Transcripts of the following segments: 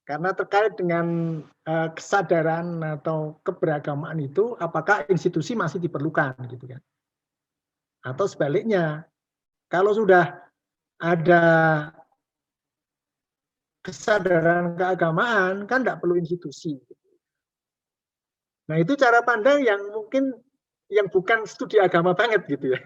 Karena terkait dengan kesadaran atau keberagamaan itu, apakah institusi masih diperlukan, gitu kan? Atau sebaliknya, kalau sudah ada kesadaran keagamaan, kan tidak perlu institusi. Nah, itu cara pandang yang mungkin yang bukan studi agama banget gitu ya.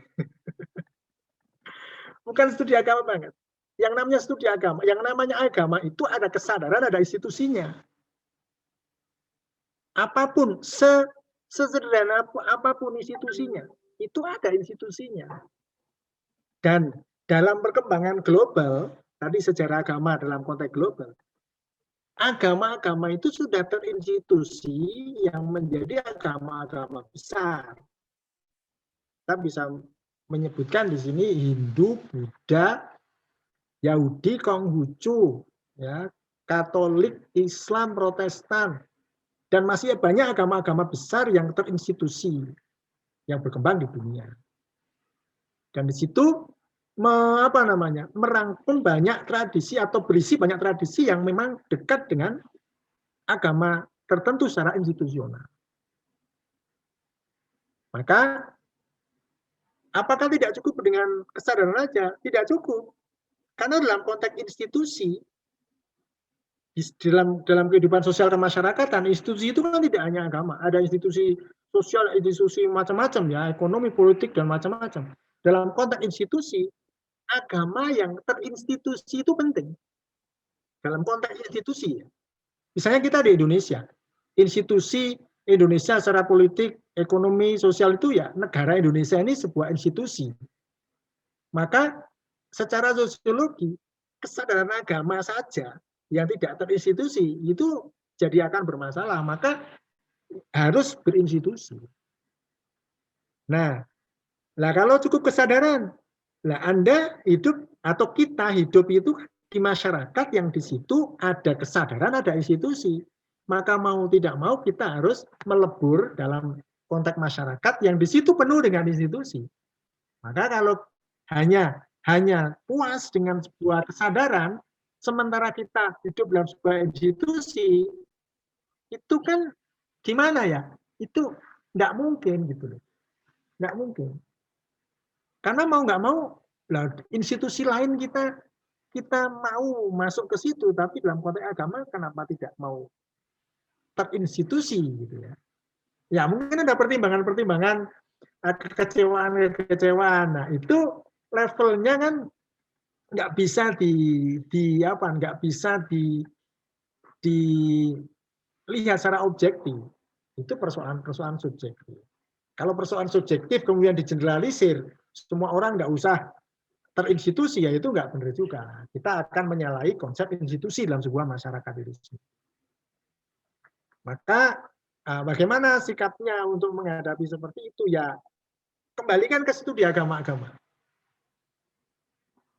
Bukan studi agama banget. Yang namanya studi agama, yang namanya agama itu ada kesadaran, ada institusinya. Apapun, sesederhana apapun institusinya, itu ada institusinya. Dan dalam perkembangan global, tadi sejarah agama dalam konteks global, agama-agama itu sudah terinstitusi yang menjadi agama-agama besar. Kita bisa menyebutkan di sini Hindu, Buddha, Yahudi, Konghucu, ya, Katolik, Islam, Protestan, dan masih banyak agama-agama besar yang terinstitusi, yang berkembang di dunia. Dan di situ merangkum banyak tradisi atau berisi banyak tradisi yang memang dekat dengan agama tertentu secara institusional. Maka apakah tidak cukup dengan kesadaran saja? Tidak cukup. Karena dalam konteks institusi, dalam kehidupan sosial kemasyarakatan, institusi itu kan tidak hanya agama, ada institusi sosial, institusi macam-macam ya, ekonomi, politik, dan macam-macam. Dalam konteks institusi, agama yang terinstitusi itu penting. Dalam konteks institusi, misalnya kita di Indonesia, institusi Indonesia secara politik, ekonomi, sosial itu ya negara Indonesia ini sebuah institusi. Maka secara sosiologi, kesadaran agama saja yang tidak terinstitusi itu jadi akan bermasalah. Maka harus berinstitusi. Nah, kalau cukup kesadaran, Anda hidup atau kita hidup itu di masyarakat yang di situ ada kesadaran, ada institusi. Maka mau tidak mau kita harus melebur dalam konteks masyarakat yang di situ penuh dengan institusi. Maka kalau hanya puas dengan sebuah kesadaran, sementara kita hidup dalam sebuah institusi, itu kan gimana ya? Itu nggak mungkin gitu loh. Nggak mungkin. Karena mau nggak mau, institusi lain kita mau masuk ke situ, tapi dalam konteks agama kenapa tidak mau terinstitusi gitu ya? Ya mungkin ada pertimbangan-pertimbangan, kekecewaan. Nah itu levelnya kan nggak bisa nggak bisa dilihat secara objektif. Itu persoalan subjektif. Kalau persoalan subjektif kemudian digeneralisir, semua orang nggak usah terinstitusi, ya itu nggak benar juga. Kita akan menyalahi konsep institusi dalam sebuah masyarakat itu. Maka bagaimana sikapnya untuk menghadapi seperti itu? Ya kembalikan ke studi agama-agama.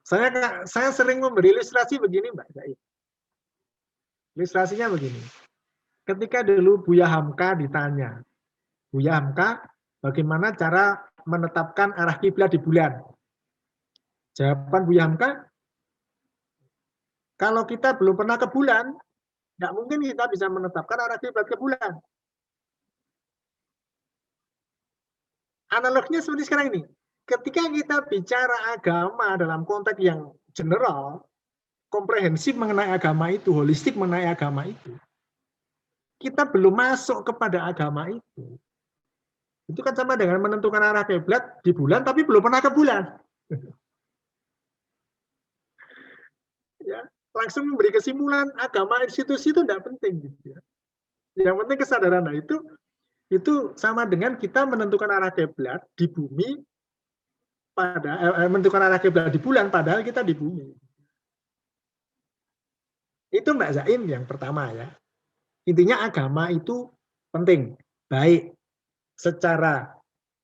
Saya sering memberi ilustrasi begini, Mbak Zaid. Ilustrasinya begini. Ketika dulu Buya Hamka ditanya, Buya Hamka, bagaimana cara menetapkan arah kiblat di bulan? Jawaban Buya Hamka, kalau kita belum pernah ke bulan, nggak mungkin kita bisa menetapkan arah kiblat ke bulan. Analoginya seperti sekarang ini. Ketika kita bicara agama dalam konteks yang general, komprehensif mengenai agama itu, holistik mengenai agama itu, kita belum masuk kepada agama itu. Itu kan sama dengan menentukan arah kiblat di bulan, tapi belum pernah ke bulan. Ya, langsung memberi kesimpulan agama institusi itu tidak penting. Gitu ya. Yang penting kesadaran. Nah, itu sama dengan kita menentukan arah kiblat di bumi, menentukan arah kiblat di bulan, padahal kita di bumi. Itu Mbak Zain yang pertama ya. Intinya agama itu penting, baik secara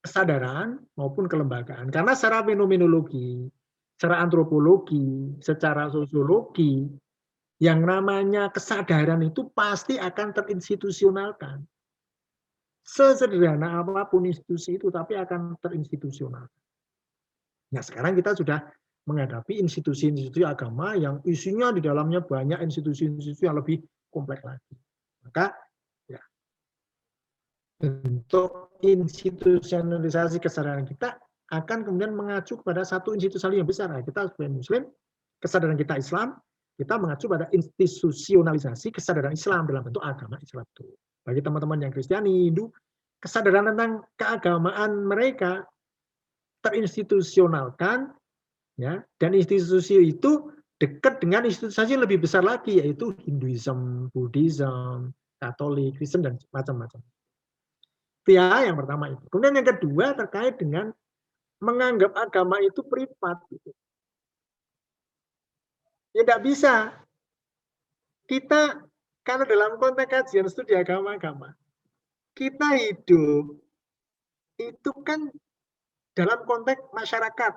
kesadaran maupun kelembagaan. Karena secara fenomenologi, secara antropologi, secara sosiologi, yang namanya kesadaran itu pasti akan terinstitusionalkan. Sesederhana apapun institusi itu, tapi akan terinstitusionalkan. Nah, sekarang kita sudah menghadapi institusi-institusi agama yang isinya di dalamnya banyak institusi-institusi yang lebih kompleks lagi. Maka ya, bentuk institusionalisasi kesadaran kita akan kemudian mengacu kepada satu institusi yang besar. Nah, kita sebagai Muslim, kesadaran kita Islam, kita mengacu pada institusionalisasi kesadaran Islam dalam bentuk agama Islam itu. Bagi teman-teman yang Kristiani, Hindu, kesadaran tentang keagamaan mereka terinstitusionalkan, ya, dan institusi itu dekat dengan institusi yang lebih besar lagi, yaitu Hinduism, Buddhism, Katolik, Kristen, dan macam-macam. Itu ya, yang pertama itu. Kemudian yang kedua terkait dengan menganggap agama itu privat. Gitu. Ya tidak bisa. Kita, kalau dalam konteks kajian studi agama-agama, kita hidup itu kan dalam konteks masyarakat,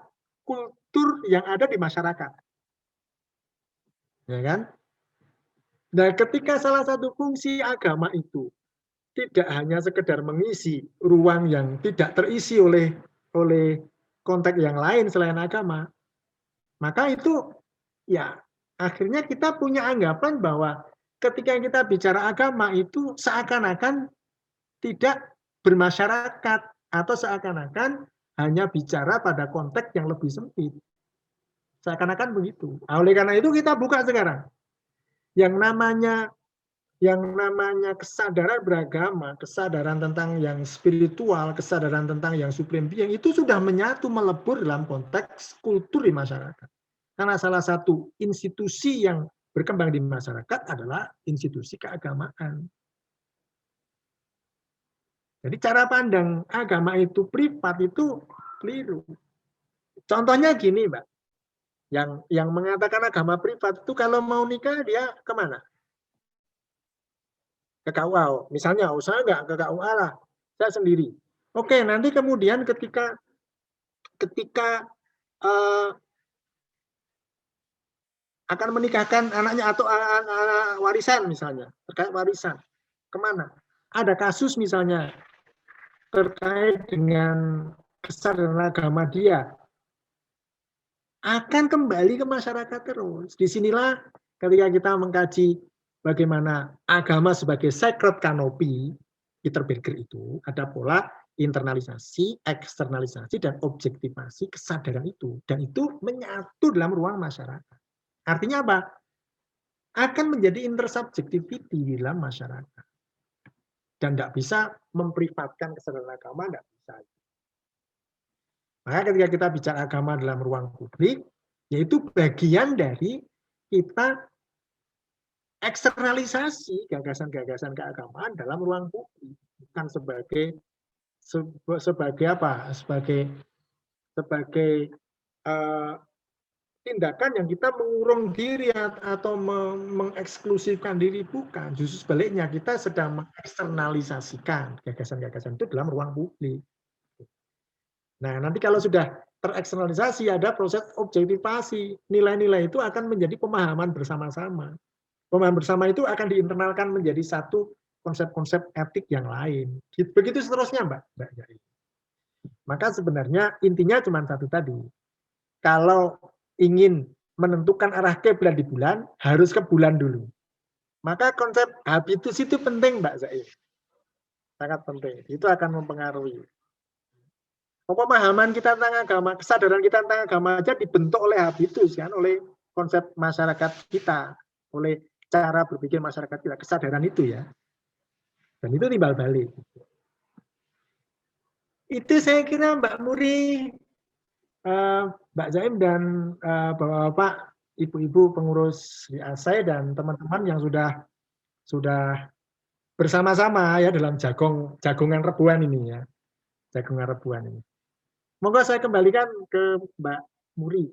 kultur yang ada di masyarakat. Ya kan? Nah, ketika salah satu fungsi agama itu tidak hanya sekedar mengisi ruang yang tidak terisi oleh konteks yang lain selain agama, maka itu ya akhirnya kita punya anggapan bahwa ketika kita bicara agama itu seakan-akan tidak bermasyarakat atau seakan-akan hanya bicara pada konteks yang lebih sempit. Seakan-akan begitu. Nah, oleh karena itu kita buka sekarang. Yang namanya kesadaran beragama, kesadaran tentang yang spiritual, kesadaran tentang yang supreme being itu sudah menyatu melebur dalam konteks kultur di masyarakat. Karena salah satu institusi yang berkembang di masyarakat adalah institusi keagamaan. Jadi cara pandang agama itu privat itu keliru. Contohnya gini, Mbak. Yang mengatakan agama privat itu kalau mau nikah dia kemana? Ke KUA. Misalnya, saya nggak ke KUA lah, saya sendiri. Oke, nanti kemudian ketika akan menikahkan anaknya atau anak warisan misalnya, terkait warisan, kemana? Ada kasus misalnya terkait dengan kesadaran agama dia, akan kembali ke masyarakat terus. Disinilah ketika kita mengkaji bagaimana agama sebagai sacred canopy, Peter Berger itu ada pola internalisasi, eksternalisasi, dan objektivasi kesadaran itu. Dan itu menyatu dalam ruang masyarakat. Artinya apa? Akan menjadi intersubjectivity di dalam masyarakat. Dan tidak bisa memprivatkan kesadaran agama, tidak bisa. Maka ketika kita bicara agama dalam ruang publik, yaitu bagian dari kita eksternalisasi gagasan-gagasan keagamaan dalam ruang publik, bukan sebagai apa? Sebagai tindakan yang kita mengurung diri atau mengeksklusifkan diri, bukan. Justru sebaliknya kita sedang mengeksternalisasikan gagasan-gagasan itu dalam ruang publik. Nah, nanti kalau sudah tereksternalisasi, ada proses objektivasi. Nilai-nilai itu akan menjadi pemahaman bersama-sama. Pemahaman bersama itu akan diinternalkan menjadi satu konsep-konsep etik yang lain. Begitu seterusnya, Mbak. Maka sebenarnya intinya cuma satu tadi. Kalau ingin menentukan arah kiblat di bulan, harus ke bulan dulu. Maka konsep habitus itu penting, Mbak Zaid. Sangat penting. Itu akan mempengaruhi. Pemahaman kita tentang agama, kesadaran kita tentang agama aja dibentuk oleh habitus, kan, oleh konsep masyarakat kita, oleh cara berpikir masyarakat kita, kesadaran itu ya. Dan itu timbal balik. Itu saya kira Mbak Muri, Mbak Zaim dan Bapak-bapak, Ibu-ibu pengurus saya dan teman-teman yang sudah bersama-sama ya dalam jagongan rebuan ini ya. Jagongan rebuan ini. Monggo saya kembalikan ke Mbak Muri.